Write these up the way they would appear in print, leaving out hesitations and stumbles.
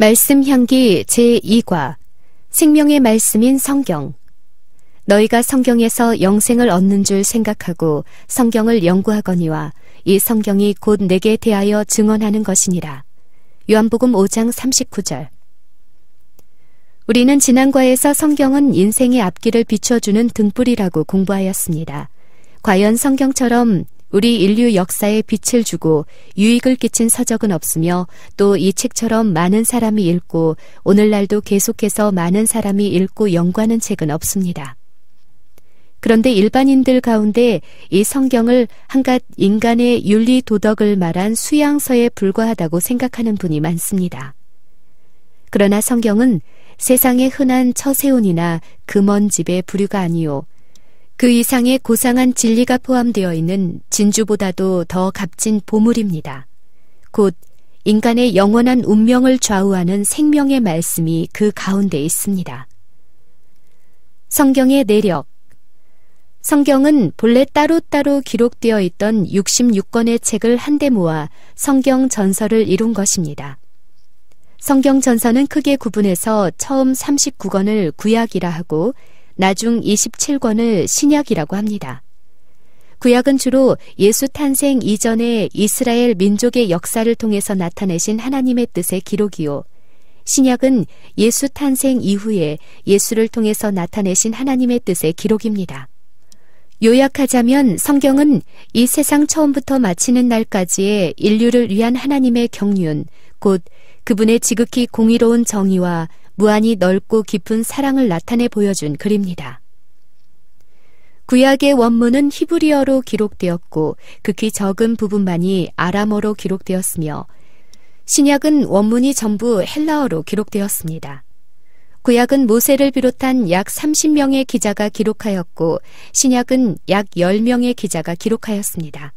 말씀 향기 제2과 생명의 말씀인 성경. 너희가 성경에서 영생을 얻는 줄 생각하고 성경을 연구하거니와 이 성경이 곧 내게 대하여 증언하는 것이니라. 요한복음 5장 39절. 우리는 지난과에서 성경은 인생의 앞길을 비춰주는 등불이라고 공부하였습니다. 과연 성경처럼 우리 인류 역사에 빛을 주고 유익을 끼친 서적은 없으며 또 이 책처럼 많은 사람이 읽고 오늘날도 계속해서 많은 사람이 읽고 연구하는 책은 없습니다. 그런데 일반인들 가운데 이 성경을 한갓 인간의 윤리 도덕을 말한 수양서에 불과하다고 생각하는 분이 많습니다. 그러나 성경은 세상의 흔한 처세온이나 금언집의 부류가 아니요 그 이상의 고상한 진리가 포함되어 있는 진주보다도 더 값진 보물입니다. 곧 인간의 영원한 운명을 좌우하는 생명의 말씀이 그 가운데 있습니다. 성경의 내력. 성경은 본래 따로따로 기록되어 있던 66권의 책을 한데 모아 성경 전서를 이룬 것입니다. 성경 전서는 크게 구분해서 처음 39권을 구약이라 하고 나중 27권을 신약이라고 합니다. 구약은 주로 예수 탄생 이전의 이스라엘 민족의 역사를 통해서 나타내신 하나님의 뜻의 기록이요. 신약은 예수 탄생 이후에 예수를 통해서 나타내신 하나님의 뜻의 기록입니다. 요약하자면 성경은 이 세상 처음부터 마치는 날까지의 인류를 위한 하나님의 경륜, 곧 그분의 지극히 공의로운 정의와 무한히 넓고 깊은 사랑을 나타내 보여준 글입니다. 구약의 원문은 히브리어로 기록되었고 극히 적은 부분만이 아람어로 기록되었으며 신약은 원문이 전부 헬라어로 기록되었습니다. 구약은 모세를 비롯한 약 30명의 기자가 기록하였고 신약은 약 10명의 기자가 기록하였습니다.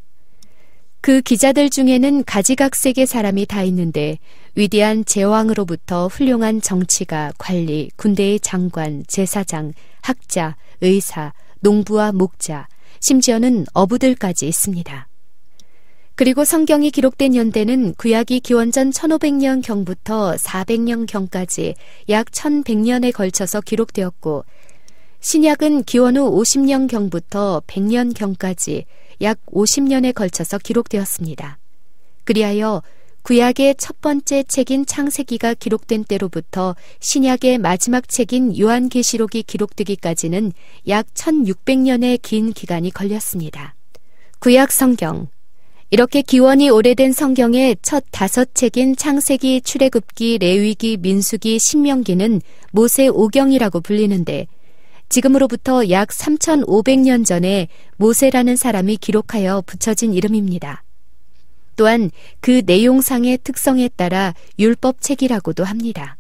그 기자들 중에는 가지각색의 사람이 다 있는데 위대한 제왕으로부터 훌륭한 정치가, 관리, 군대의 장관, 제사장, 학자, 의사, 농부와 목자, 심지어는 어부들까지 있습니다. 그리고 성경이 기록된 연대는 구약이 기원전 1500년경부터 400년경까지 약 1100년에 걸쳐서 기록되었고 신약은 기원 후 50년경부터 100년경까지 약 50년에 걸쳐서 기록되었습니다. 그리하여 구약의 첫 번째 책인 창세기가 기록된 때로부터 신약의 마지막 책인 요한계시록이 기록되기까지는 약 1600년의 긴 기간이 걸렸습니다. 구약 성경. 이렇게 기원이 오래된 성경의 첫 5책인 창세기, 출애굽기, 레위기, 민수기, 신명기는 모세 오경이라고 불리는데 지금으로부터 약 3500년 전에 모세라는 사람이 기록하여 붙여진 이름입니다. 또한 그 내용상의 특성에 따라 율법책이라고도 합니다.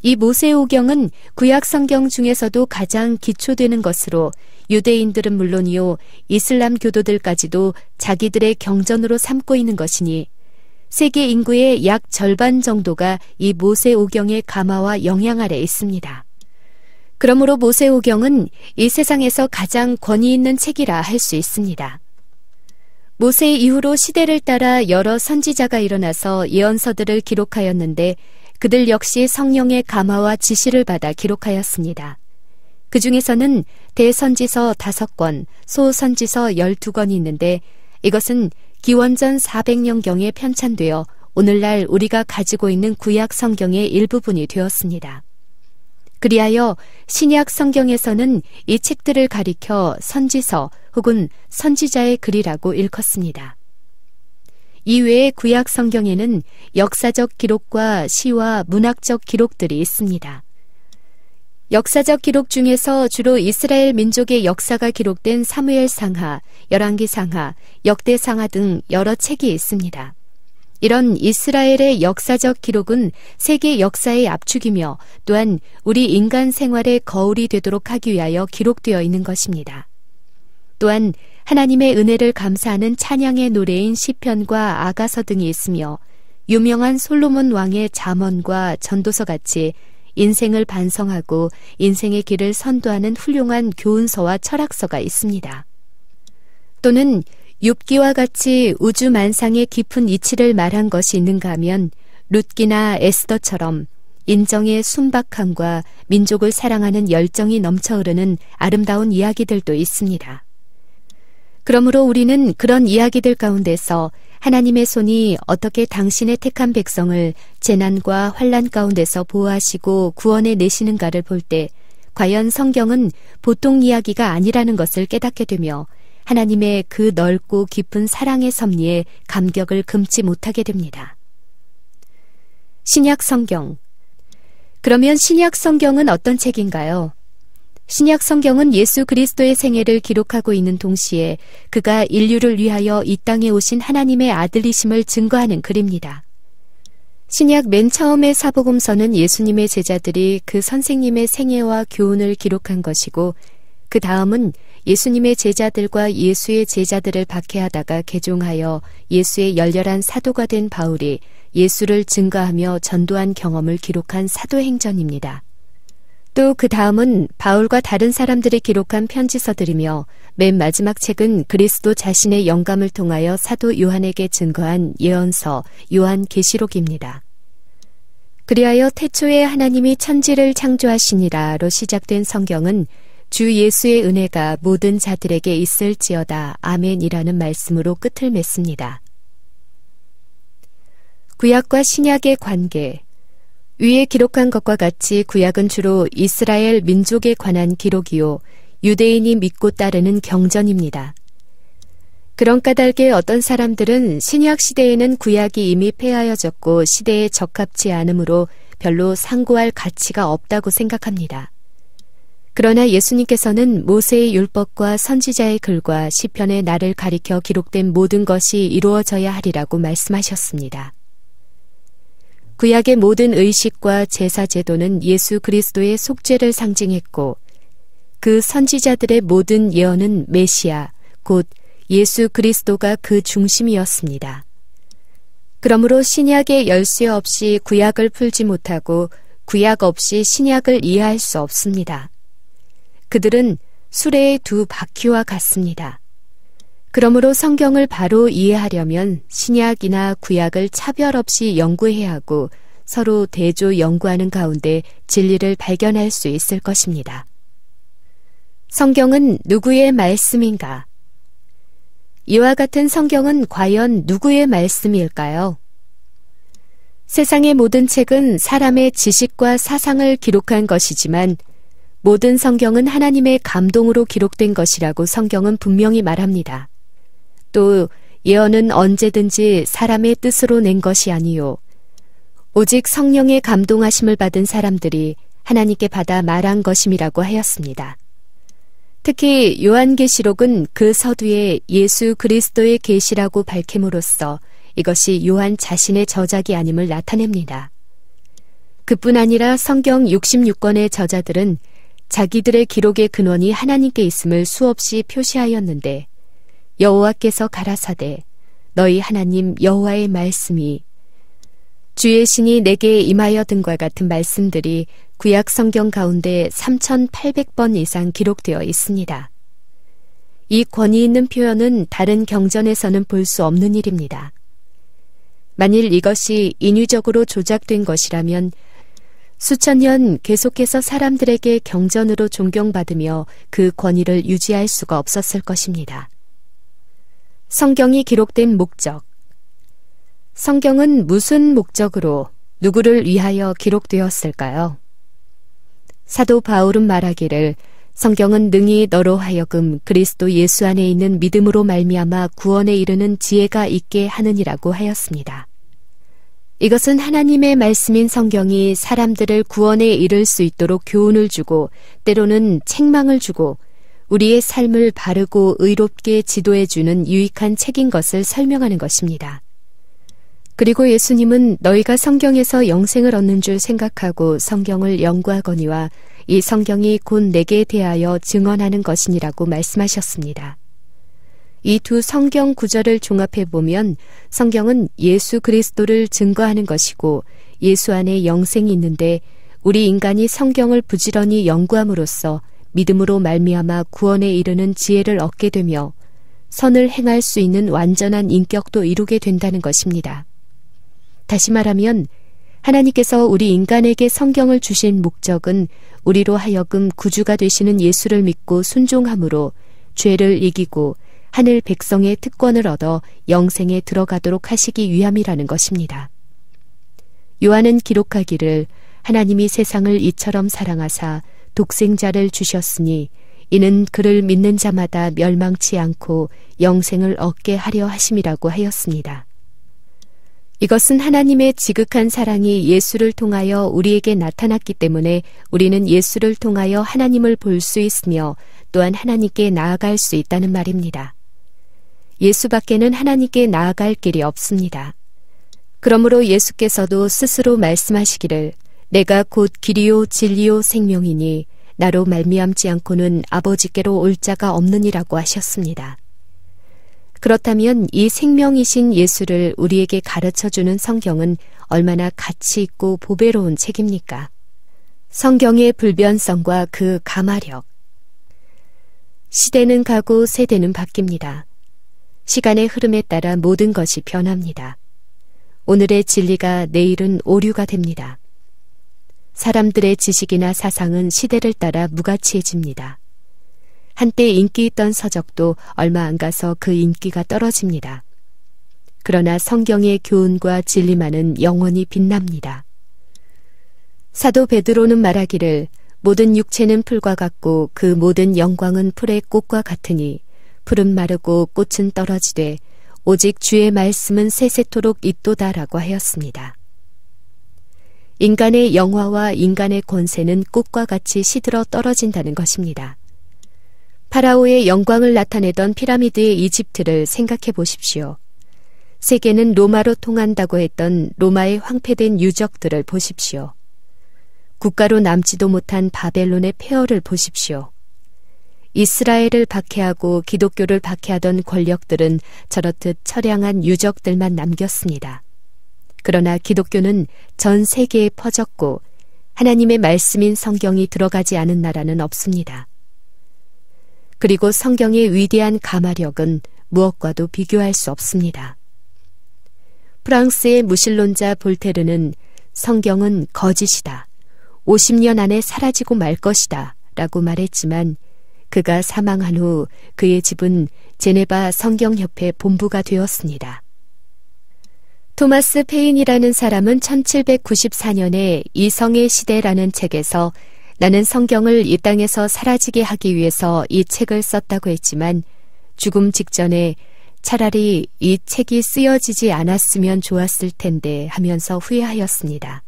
이 모세오경은 구약 성경 중에서도 가장 기초되는 것으로 유대인들은 물론이요 이슬람 교도들까지도 자기들의 경전으로 삼고 있는 것이니 세계 인구의 약 절반 정도가 이 모세오경의 감화와 영향 아래 있습니다. 그러므로 모세오경은 이 세상에서 가장 권위 있는 책이라 할 수 있습니다. 모세 이후로 시대를 따라 여러 선지자가 일어나서 예언서들을 기록하였는데 그들 역시 성령의 감화와 지시를 받아 기록하였습니다. 그 중에서는 대선지서 5권, 소선지서 12권이 있는데 이것은 기원전 400년경에 편찬되어 오늘날 우리가 가지고 있는 구약 성경의 일부분이 되었습니다. 그리하여 신약 성경에서는 이 책들을 가리켜 선지서 혹은 선지자의 글이라고 일컫습니다. 이외에 구약 성경에는 역사적 기록과 시와 문학적 기록들이 있습니다. 역사적 기록 중에서 주로 이스라엘 민족의 역사가 기록된 사무엘상하, 열왕기상하, 역대상하 등 여러 책이 있습니다. 이런 이스라엘의 역사적 기록은 세계 역사의 압축이며 또한 우리 인간 생활의 거울이 되도록 하기 위하여 기록되어 있는 것입니다. 또한 하나님의 은혜를 감사하는 찬양의 노래인 시편과 아가서 등이 있으며 유명한 솔로몬 왕의 잠언과 전도서 같이 인생을 반성하고 인생의 길을 선도하는 훌륭한 교훈서와 철학서가 있습니다. 또는 욥기와 같이 우주 만상의 깊은 이치를 말한 것이 있는가 하면 룻기나 에스더처럼 인정의 순박함과 민족을 사랑하는 열정이 넘쳐 흐르는 아름다운 이야기들도 있습니다. 그러므로 우리는 그런 이야기들 가운데서 하나님의 손이 어떻게 당신의 택한 백성을 재난과 환난 가운데서 보호하시고 구원해 내시는가를 볼 때 과연 성경은 보통 이야기가 아니라는 것을 깨닫게 되며 하나님의 그 넓고 깊은 사랑의 섭리에 감격을 금치 못하게 됩니다. 신약 성경. 그러면 신약 성경은 어떤 책인가요? 신약 성경은 예수 그리스도의 생애를 기록하고 있는 동시에 그가 인류를 위하여 이 땅에 오신 하나님의 아들이심을 증거하는 글입니다. 신약 맨 처음의 사복음서는 예수님의 제자들이 그 선생님의 생애와 교훈을 기록한 것이고 그 다음은 예수님의 제자들과 예수의 제자들을 박해하다가 개종하여 예수의 열렬한 사도가 된 바울이 예수를 증거하며 전도한 경험을 기록한 사도행전입니다. 또 그 다음은 바울과 다른 사람들이 기록한 편지서들이며 맨 마지막 책은 그리스도 자신의 영감을 통하여 사도 요한에게 증거한 예언서 요한계시록입니다. 그리하여 태초에 하나님이 천지를 창조하시니라로 시작된 성경은 주 예수의 은혜가 모든 자들에게 있을지어다 아멘이라는 말씀으로 끝을 맺습니다. 구약과 신약의 관계. 위에 기록한 것과 같이 구약은 주로 이스라엘 민족에 관한 기록이요 유대인이 믿고 따르는 경전입니다. 그런 까닭에 어떤 사람들은 신약 시대에는 구약이 이미 폐하여졌고 시대에 적합치 않으므로 별로 상고할 가치가 없다고 생각합니다. 그러나 예수님께서는 모세의 율법과 선지자의 글과 시편의 날을 가리켜 기록된 모든 것이 이루어져야 하리라고 말씀하셨습니다. 구약의 모든 의식과 제사 제도는 예수 그리스도의 속죄를 상징했고 그 선지자들의 모든 예언은 메시아, 곧 예수 그리스도가 그 중심이었습니다. 그러므로 신약의 열쇠 없이 구약을 풀지 못하고 구약 없이 신약을 이해할 수 없습니다. 그들은 수레의 두 바퀴와 같습니다. 그러므로 성경을 바로 이해하려면 신약이나 구약을 차별 없이 연구해야 하고 서로 대조 연구하는 가운데 진리를 발견할 수 있을 것입니다. 성경은 누구의 말씀인가? 이와 같은 성경은 과연 누구의 말씀일까요? 세상의 모든 책은 사람의 지식과 사상을 기록한 것이지만 모든 성경은 하나님의 감동으로 기록된 것이라고 성경은 분명히 말합니다. 또 예언은 언제든지 사람의 뜻으로 낸 것이 아니요 오직 성령의 감동하심을 받은 사람들이 하나님께 받아 말한 것임이라고 하였습니다. 특히 요한계시록은 그 서두에 예수 그리스도의 계시라고 밝힘으로써 이것이 요한 자신의 저작이 아님을 나타냅니다. 그뿐 아니라 성경 66권의 저자들은 자기들의 기록의 근원이 하나님께 있음을 수없이 표시하였는데 여호와께서 가라사대 너희 하나님 여호와의 말씀이 주의 신이 내게 임하여 등과 같은 말씀들이 구약 성경 가운데 3800번 이상 기록되어 있습니다. 이 권위 있는 표현은 다른 경전에서는 볼 수 없는 일입니다. 만일 이것이 인위적으로 조작된 것이라면 수천 년 계속해서 사람들에게 경전으로 존경받으며 그 권위를 유지할 수가 없었을 것입니다. 성경이 기록된 목적. 성경은 무슨 목적으로 누구를 위하여 기록되었을까요? 사도 바울은 말하기를 성경은 능히 너로 하여금 그리스도 예수 안에 있는 믿음으로 말미암아 구원에 이르는 지혜가 있게 하느니라고 하였습니다. 이것은 하나님의 말씀인 성경이 사람들을 구원에 이를 수 있도록 교훈을 주고 때로는 책망을 주고 우리의 삶을 바르고 의롭게 지도해주는 유익한 책인 것을 설명하는 것입니다. 그리고 예수님은 너희가 성경에서 영생을 얻는 줄 생각하고 성경을 연구하거니와 이 성경이 곧 내게 대하여 증언하는 것이니라고 말씀하셨습니다. 이 두 성경 구절을 종합해보면 성경은 예수 그리스도를 증거하는 것이고 예수 안에 영생이 있는데 우리 인간이 성경을 부지런히 연구함으로써 믿음으로 말미암아 구원에 이르는 지혜를 얻게 되며 선을 행할 수 있는 완전한 인격도 이루게 된다는 것입니다. 다시 말하면 하나님께서 우리 인간에게 성경을 주신 목적은 우리로 하여금 구주가 되시는 예수를 믿고 순종함으로 죄를 이기고 하늘 백성의 특권을 얻어 영생에 들어가도록 하시기 위함이라는 것입니다. 요한은 기록하기를 하나님이 세상을 이처럼 사랑하사 독생자를 주셨으니 이는 그를 믿는 자마다 멸망치 않고 영생을 얻게 하려 하심이라고 하였습니다. 이것은 하나님의 지극한 사랑이 예수를 통하여 우리에게 나타났기 때문에 우리는 예수를 통하여 하나님을 볼 수 있으며 또한 하나님께 나아갈 수 있다는 말입니다. 예수밖에는 하나님께 나아갈 길이 없습니다. 그러므로 예수께서도 스스로 말씀하시기를 내가 곧 길이요 진리요 생명이니 나로 말미암지 않고는 아버지께로 올 자가 없느니라고 하셨습니다. 그렇다면 이 생명이신 예수를 우리에게 가르쳐주는 성경은 얼마나 가치 있고 보배로운 책입니까? 성경의 불변성과 그 가마력. 시대는 가고 세대는 바뀝니다. 시간의 흐름에 따라 모든 것이 변합니다. 오늘의 진리가 내일은 오류가 됩니다. 사람들의 지식이나 사상은 시대를 따라 무가치해집니다. 한때 인기 있던 서적도 얼마 안 가서 그 인기가 떨어집니다. 그러나 성경의 교훈과 진리만은 영원히 빛납니다. 사도 베드로는 말하기를 모든 육체는 풀과 같고 그 모든 영광은 풀의 꽃과 같으니 풀은 마르고 꽃은 떨어지되 오직 주의 말씀은 세세토록 있도다라고 하였습니다. 인간의 영화와 인간의 권세는 꽃과 같이 시들어 떨어진다는 것입니다. 파라오의 영광을 나타내던 피라미드의 이집트를 생각해 보십시오. 세계는 로마로 통한다고 했던 로마의 황폐된 유적들을 보십시오. 국가로 남지도 못한 바벨론의 폐허를 보십시오. 이스라엘을 박해하고 기독교를 박해하던 권력들은 저렇듯 처량한 유적들만 남겼습니다. 그러나 기독교는 전 세계에 퍼졌고 하나님의 말씀인 성경이 들어가지 않은 나라는 없습니다. 그리고 성경의 위대한 가마력은 무엇과도 비교할 수 없습니다. 프랑스의 무신론자 볼테르는 성경은 거짓이다. 50년 안에 사라지고 말 것이다. 라고 말했지만 그가 사망한 후 그의 집은 제네바 성경협회 본부가 되었습니다. 토마스 페인이라는 사람은 1794년에 이성의 시대라는 책에서 나는 성경을 이 땅에서 사라지게 하기 위해서 이 책을 썼다고 했지만 죽음 직전에 차라리 이 책이 쓰여지지 않았으면 좋았을 텐데 하면서 후회하였습니다.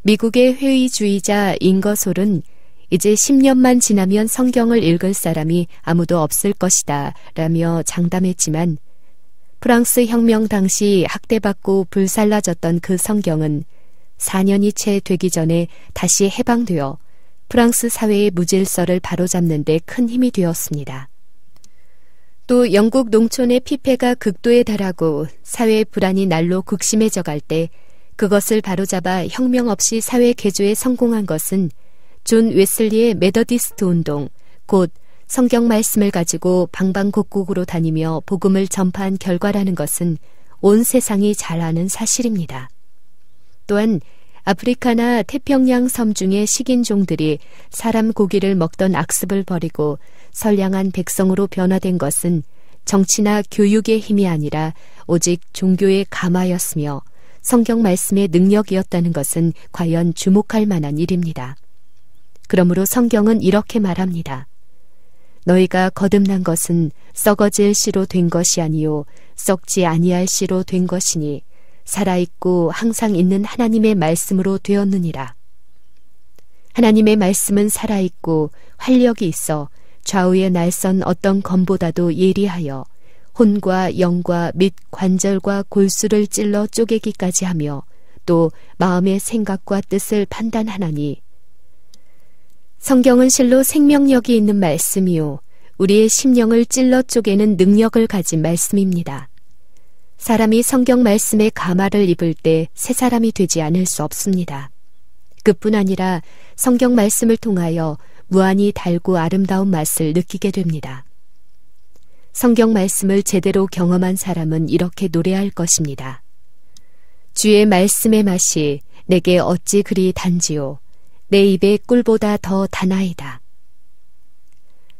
미국의 회의주의자 잉거솔은 이제 10년만 지나면 성경을 읽을 사람이 아무도 없을 것이다 라며 장담했지만 프랑스 혁명 당시 학대받고 불살라졌던 그 성경은 4년이 채 되기 전에 다시 해방되어 프랑스 사회의 무질서를 바로잡는 데 큰 힘이 되었습니다. 또 영국 농촌의 피폐가 극도에 달하고 사회의 불안이 날로 극심해져 갈 때 그것을 바로잡아 혁명 없이 사회 개조에 성공한 것은 존 웨슬리의 메더디스트 운동, 곧 성경 말씀을 가지고 방방곡곡으로 다니며 복음을 전파한 결과라는 것은 온 세상이 잘 아는 사실입니다. 또한 아프리카나 태평양 섬 중의 식인종들이 사람 고기를 먹던 악습을 버리고 선량한 백성으로 변화된 것은 정치나 교육의 힘이 아니라 오직 종교의 감화였으며 성경 말씀의 능력이었다는 것은 과연 주목할 만한 일입니다. 그러므로 성경은 이렇게 말합니다. 너희가 거듭난 것은 썩어질 씨로 된 것이 아니요 썩지 아니할 씨로 된 것이니 살아있고 항상 있는 하나님의 말씀으로 되었느니라. 하나님의 말씀은 살아있고 활력이 있어 좌우에 날선 어떤 검보다도 예리하여 혼과 영과 및 관절과 골수를 찔러 쪼개기까지 하며 또 마음의 생각과 뜻을 판단하나니 성경은 실로 생명력이 있는 말씀이요 우리의 심령을 찔러 쪼개는 능력을 가진 말씀입니다. 사람이 성경 말씀의 가마를 입을 때 새 사람이 되지 않을 수 없습니다. 그뿐 아니라 성경 말씀을 통하여 무한히 달고 아름다운 맛을 느끼게 됩니다. 성경 말씀을 제대로 경험한 사람은 이렇게 노래할 것입니다. 주의 말씀의 맛이 내게 어찌 그리 단지요. 내 입의 꿀보다 더 다나이다.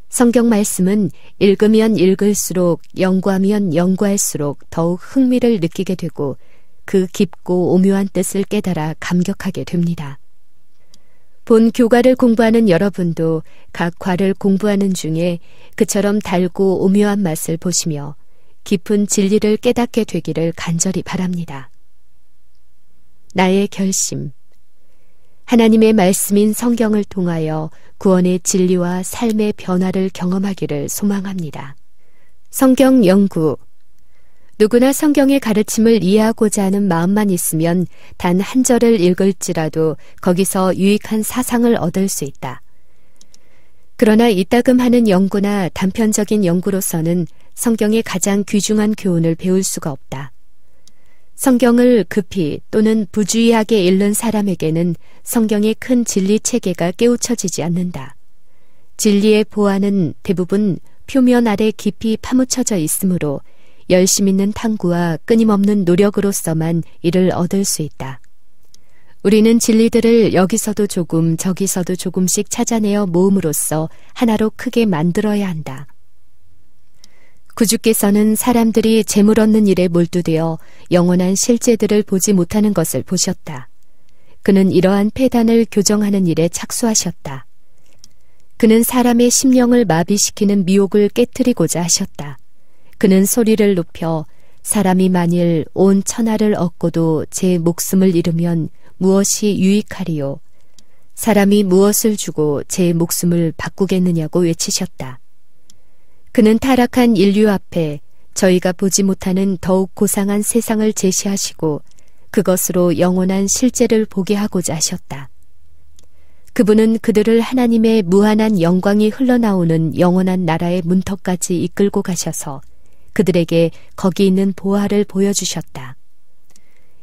성경 말씀은 읽으면 읽을수록 연구하면 연구할수록 더욱 흥미를 느끼게 되고 그 깊고 오묘한 뜻을 깨달아 감격하게 됩니다. 본 교과를 공부하는 여러분도 각 과를 공부하는 중에 그처럼 달고 오묘한 맛을 보시며 깊은 진리를 깨닫게 되기를 간절히 바랍니다. 나의 결심. 하나님의 말씀인 성경을 통하여 구원의 진리와 삶의 변화를 경험하기를 소망합니다. 성경 연구. 누구나 성경의 가르침을 이해하고자 하는 마음만 있으면 단 한 절을 읽을지라도 거기서 유익한 사상을 얻을 수 있다. 그러나 이따금 하는 연구나 단편적인 연구로서는 성경의 가장 귀중한 교훈을 배울 수가 없다. 성경을 급히 또는 부주의하게 읽는 사람에게는 성경의 큰 진리 체계가 깨우쳐지지 않는다. 진리의 보안은 대부분 표면 아래 깊이 파묻혀져 있으므로 열심 있는 탐구와 끊임없는 노력으로서만 이를 얻을 수 있다. 우리는 진리들을 여기서도 조금 저기서도 조금씩 찾아내어 모음으로써 하나로 크게 만들어야 한다. 구주께서는 사람들이 재물 얻는 일에 몰두되어 영원한 실제들을 보지 못하는 것을 보셨다. 그는 이러한 폐단을 교정하는 일에 착수하셨다. 그는 사람의 심령을 마비시키는 미혹을 깨트리고자 하셨다. 그는 소리를 높여 사람이 만일 온 천하를 얻고도 제 목숨을 잃으면 무엇이 유익하리요? 사람이 무엇을 주고 제 목숨을 바꾸겠느냐고 외치셨다. 그는 타락한 인류 앞에 저희가 보지 못하는 더욱 고상한 세상을 제시하시고 그것으로 영원한 실제를 보게 하고자 하셨다. 그분은 그들을 하나님의 무한한 영광이 흘러나오는 영원한 나라의 문턱까지 이끌고 가셔서 그들에게 거기 있는 보화를 보여주셨다.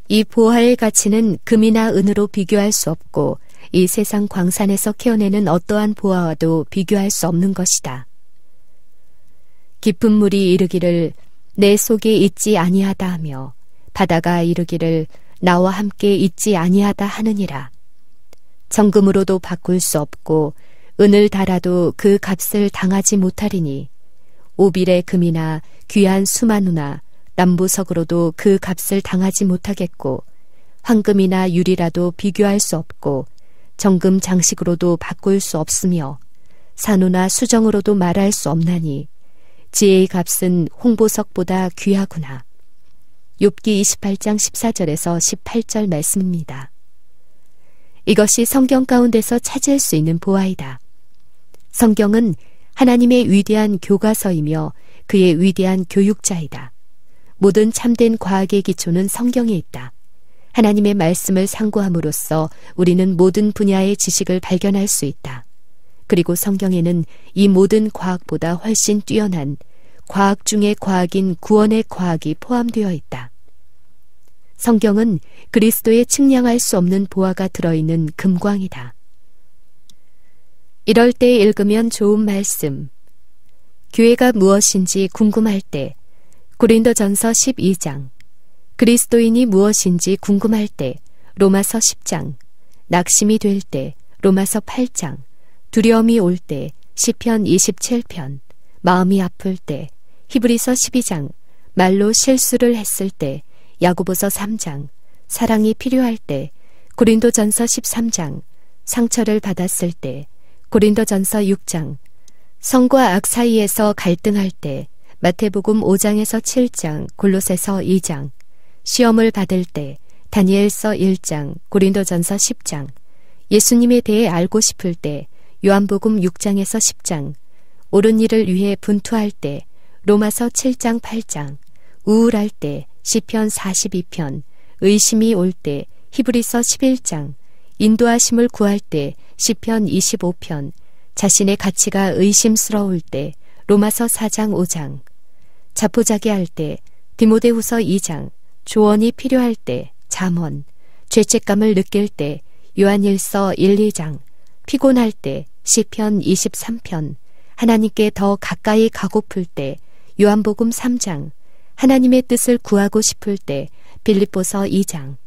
이 보화의 가치는 금이나 은으로 비교할 수 없고 이 세상 광산에서 캐어내는 어떠한 보화와도 비교할 수 없는 것이다. 깊은 물이 이르기를 내 속에 있지 아니하다 하며 바다가 이르기를 나와 함께 있지 아니하다 하느니라. 정금으로도 바꿀 수 없고 은을 달아도 그 값을 당하지 못하리니 오빌의 금이나 귀한 수마누나 남보석으로도 그 값을 당하지 못하겠고 황금이나 유리라도 비교할 수 없고 정금 장식으로도 바꿀 수 없으며 산우나 수정으로도 말할 수 없나니 지혜의 값은 홍보석보다 귀하구나. 욥기 28장 14절에서 18절 말씀입니다. 이것이 성경 가운데서 찾을 수 있는 보화이다. 성경은 하나님의 위대한 교과서이며 그의 위대한 교육자이다. 모든 참된 과학의 기초는 성경에 있다. 하나님의 말씀을 상고함으로써 우리는 모든 분야의 지식을 발견할 수 있다. 그리고 성경에는 이 모든 과학보다 훨씬 뛰어난 과학 중의 과학인 구원의 과학이 포함되어 있다. 성경은 그리스도의 측량할 수 없는 보화가 들어있는 금광이다. 이럴 때 읽으면 좋은 말씀. 교회가 무엇인지 궁금할 때 고린도전서 12장, 그리스도인이 무엇인지 궁금할 때 로마서 10장, 낙심이 될 때 로마서 8장, 두려움이 올 때 시편 27편, 마음이 아플 때 히브리서 12장, 말로 실수를 했을 때 야고보서 3장, 사랑이 필요할 때 고린도전서 13장, 상처를 받았을 때 고린도전서 6장, 성과 악 사이에서 갈등할 때 마태복음 5장에서 7장, 골로새서 2장, 시험을 받을 때 다니엘서 1장, 고린도전서 10장, 예수님에 대해 알고 싶을 때 요한복음 6장에서 10장, 옳은 일을 위해 분투할 때 로마서 7장 8장, 우울할 때 시편 42편, 의심이 올 때 히브리서 11장, 인도하심을 구할 때 시편 25편, 자신의 가치가 의심스러울 때 로마서 4장 5장, 자포자기할 때 디모데후서 2장, 조언이 필요할 때 잠언, 죄책감을 느낄 때 요한일서 1, 2장, 피곤할 때 시편 23편, 하나님께 더 가까이 가고플 때 요한복음 3장, 하나님의 뜻을 구하고 싶을 때 빌립보서 2장,